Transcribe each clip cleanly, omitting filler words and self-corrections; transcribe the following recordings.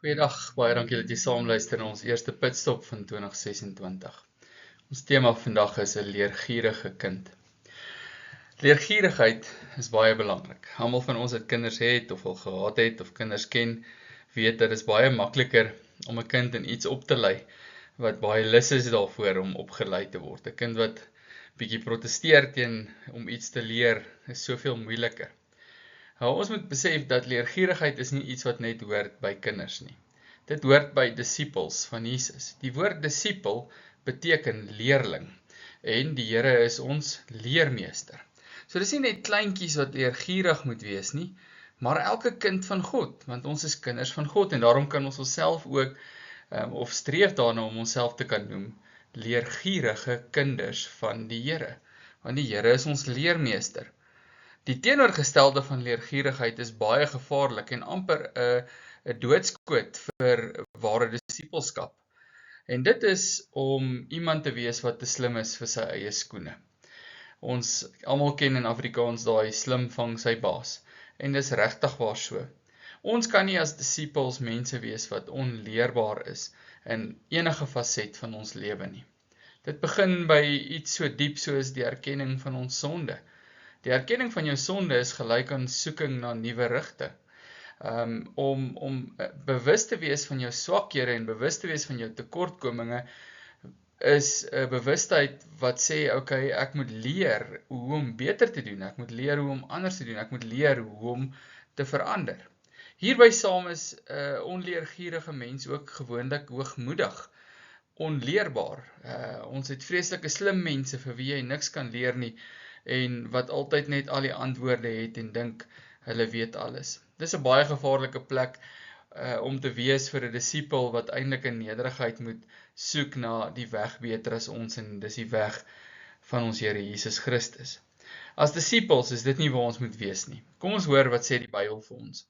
Goeiedag, baie dankie dat jy saam luister na ons eerste pitstop van 2026. Ons tema vandag is 'n leergierige kind. Leergierigheid is baie belangrik. Almal van ons wat kinders het of al gehad het of kinders ken, weet dat dit is baie makliker om 'n kind in iets op te lei wat baie lus is daarvoor om opgelei te word. 'n Kind wat bietjie protesteer teen om iets te leer is soveel moeiliker. Ons moet besef dat leergierigheid is nie iets wat net hoort by kinders nie. Dit hoort by disippels van Jesus. Die woord disipel beteken leerling en die Here is ons leermeester. So dis nie net kleintjies wat leergierig moet wees nie, maar elke kind van God, want ons is kinders van God en daarom kan ons onsself ook of streef daarna om onsself te kan noem leergierige kinders van die Here, want die Here is ons leermeester. Die teenoorgestelde van leergierigheid is baie gevaarlik en amper 'n doodskoot vir ware disipelskap. En dit is om iemand te wees wat te slim is vir sy eie skoene. Ons almal ken in Afrikaans daai slim vang sy baas. En dis regtig waar so. Ons kan nie as disipels mense wees wat onleerbaar is in enige faset van ons lewe nie. Dit begin by iets so diep soos die erkenning van ons sonde. Die erkenning van jou sonde is gelyk aan soeking na nuwe rigte. Om bewus te wees van jou swakhede en bewus te wees van jou tekortkominge is 'n bewustheid wat sê, okay, ek moet leer hoe om beter te doen, ek moet leer hoe om anders te doen, ek moet leer hoe om te verander. Hierby saam is 'n onleergierige mens ook gewoonlik hoogmoedig, onleerbaar. Ons het vreeslike slim mense vir wie jy niks kan leer nie, en wat altyd net al die antwoorde het en dink hulle weet alles. Dis 'n baie gevaarlike plek om te wees vir 'n disipel wat eintlik in nederigheid moet soek na die weg beter as ons en dis die weg van ons Here Jesus Christus. As disipels is dit nie waar ons moet wees nie. Kom ons hoor wat sê die Bybel vir ons.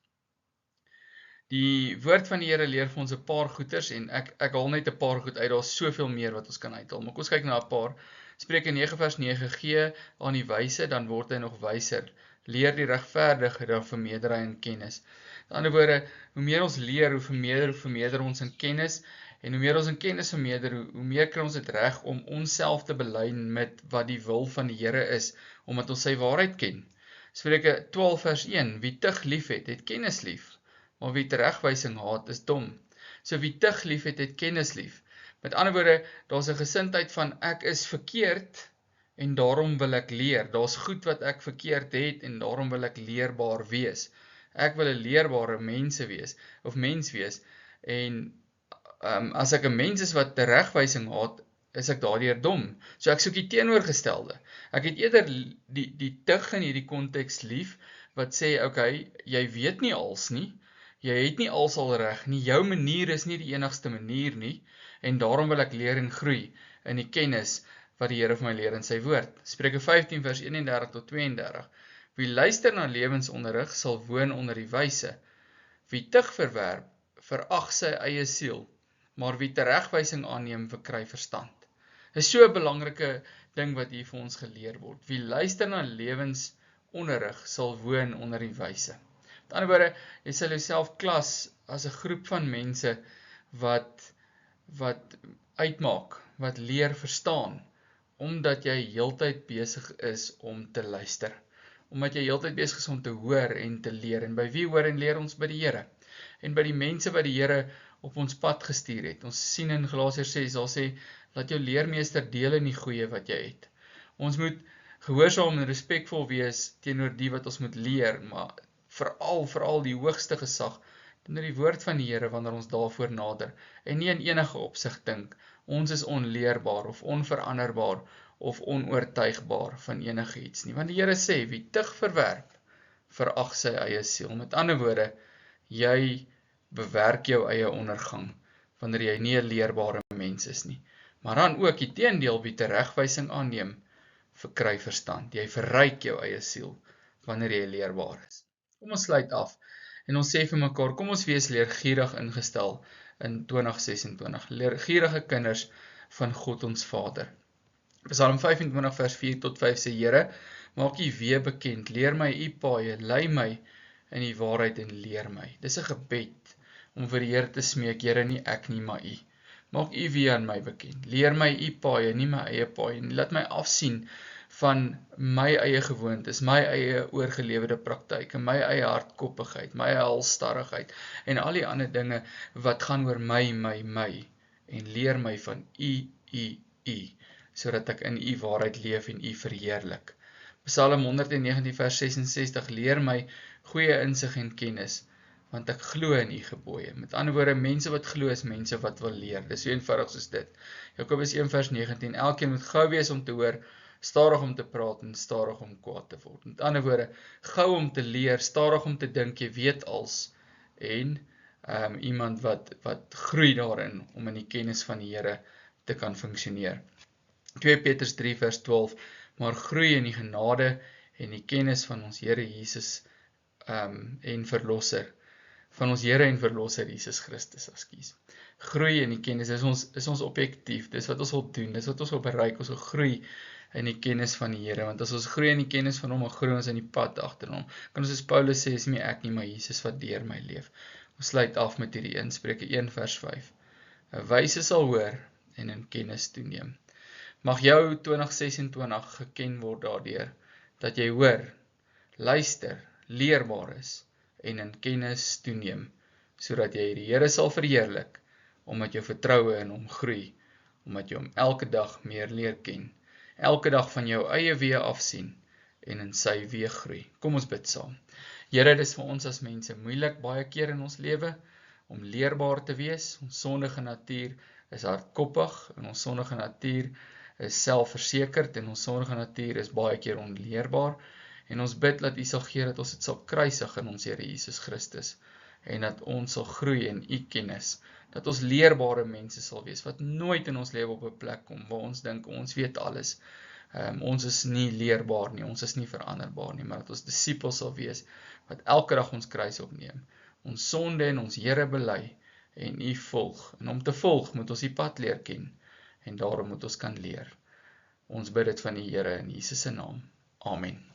Die woord van die Here leer vir ons 'n paar goeters en ek haal net 'n paar goed uit, daar's soveel meer wat ons kan uithaal, maar kom ons kyk na 'n paar. Spreuke 9 vers 9, gee aan die wyse, dan word hy nog wyser. Leer die regverdige, dan vermeerder hy in kennis. In ander woorde, hoe meer ons leer, hoe vermeerder ons in kennis, en hoe meer ons in kennis vermeerder, hoe meer kry ons dit reg om onsself te belyn met wat die wil van die Here is, omdat ons sy waarheid ken. Spreuke 12 vers 1, wie tug lief het, het kennis lief, maar wie teregwysing haat, is dom. So wie tug lief het, het kennis lief. Met ander woorde, daar's 'n gesindheid van ek is verkeerd en daarom wil ek leer. Daar's goed wat ek verkeerd het en daarom wil ek leerbaar wees. Ek wil 'n leerbare mens wees en as ek 'n mens is wat teregwysing haat, is ek daardeur dom. So ek soek die teenoorgestelde. Ek het eerder die tug in hierdie konteks lief wat sê, okay, jy weet nie als nie, jy het nie als al reg nie, jou manier is nie die enigste manier nie, en daarom wil ek leer en groei in die kennis wat die Here vir my leer in sy woord. Spreuke 15 vers 31 tot 32. Wie luister na lewensonderrig sal woon onder die wyse. Wie tug verwerp, verag sy eie siel, maar wie teregwysing aanneem, verkry verstand. Dis so 'n belangrike ding wat hier vir ons geleer word. Wie luister na lewensonderrig sal woon onder die wyse. Met ander woorde, jy sal jouself klas as 'n groep van mense wat uitmaak, wat leer verstaan, omdat jy heeltyd besig is om te luister. Omdat jy heeltyd besig is om te hoor en te leer. En by wie hoor en leer ons? By die Here. En by die mense wat die Here op ons pad gestuur het. Ons sien in Galasiërs 6, daar sê, laat jou leermeester deel in die goeie wat jy het. Ons moet gehoorsaam en respekvol wees teenoor die wat ons moet leer, maar veral die hoogste gesag, teenoor die woord van die Here wanneer ons daarvoor nader, en nie in enige opsig dink, ons is onleerbaar of onveranderbaar of onoortuigbaar van enige iets nie. Want die Here sê, wie tug verwerp, verag sy eie siel. Met ander woorde, jy bewerk jou eie ondergang, wanneer jy nie 'n leerbare mens is nie. Maar dan ook die teendeel, wie teregwysing aanneem, verkry verstand. Jy verryk jou eie siel, wanneer jy leerbaar is. Kom ons sluit af, en ons sê vir mekaar, kom ons wees leergierig ingestel in 2026, leergierige kinders van God ons Vader. Psalm 25 vers 4 tot 5 sê, Here, maak U weë bekend, leer my U paaie, lei my in die waarheid en leer my. Dis 'n gebed om vir die Here te smeek, Here, nie ek nie, maar U. Maak U wie aan my bekend. Leer my U paaie, nie my eie paaie nie. Laat my afsien van my eie gewoontes, my eie oorgelewerde praktyke, my eie hardkoppigheid, my eie halsstarrigheid en al die ander dinge wat gaan oor my, en leer my van U, sodat ek in U waarheid leef en U verheerlik. Psalm 119 vers 66, leer my goeie insig en kennis, want ek glo in U gebooie. Met ander woorde, mense wat glo is mense wat wil leer. Dis so eenvoudig soos dit. Jakobus 1 vers 19, elkeen moet gou wees om te hoor, stadig om te praat en stadig om kwaad te word. Met ander woorde, gou om te leer, stadig om te dink, jy weet als, en iemand wat groei daarin om in die kennis van die Here te kan funksioneer. 2 Petrus 3 vers 12, maar groei in die genade en die kennis van ons Here Jesus en Verlosser, van ons Here en Verlosser Jesus Christus, Groei in die kennis is ons objektief, dis wat ons wil doen, dis wat ons wil bereik, ons wil groei in die kennis van die Here, want as ons groei in die kennis van hom, dan groei ons in die pad agter hom. Kan ons soos Paulus sê, is nie ek nie, maar Jesus wat deur my leef. Ons sluit af met hierdie Spreuke 1 vers 5. 'n Wyse sal hoor en in kennis toeneem. Mag jou 2026 geken word daardeur, dat jy hoor, luister, leerbaar is en in kennis toeneem, sodat jy die Here sal verheerlik, omdat jou vertroue in hom groei, omdat jy hom elke dag meer leer ken, elke dag van jou eie weë afsien en in sy weë groei. Kom ons bid saam. Here, dis vir ons as mense moeilik baie keer in ons lewe om leerbaar te wees. Ons sondige natuur is hardkoppig en ons sondige natuur is selfversekerd en ons sondige natuur is baie keer onleerbaar. En ons bid dat U sal gee dat ons dit sal kruisig in ons Here Jesus Christus en dat ons sal groei in U kennis, dat ons leerbare mense sal wees, wat nooit in ons lewe op 'n plek kom, waar ons dink, ons weet alles, ons is nie leerbaar nie, ons is nie veranderbaar nie, maar dat ons disippels sal wees, wat elke dag ons kruis opneem, ons sonde en ons Here bely, en U volg, en om te volg moet ons die pad leer ken, en daarom moet ons kan leer. Ons bid dit van die Here in Jesus se naam. Amen.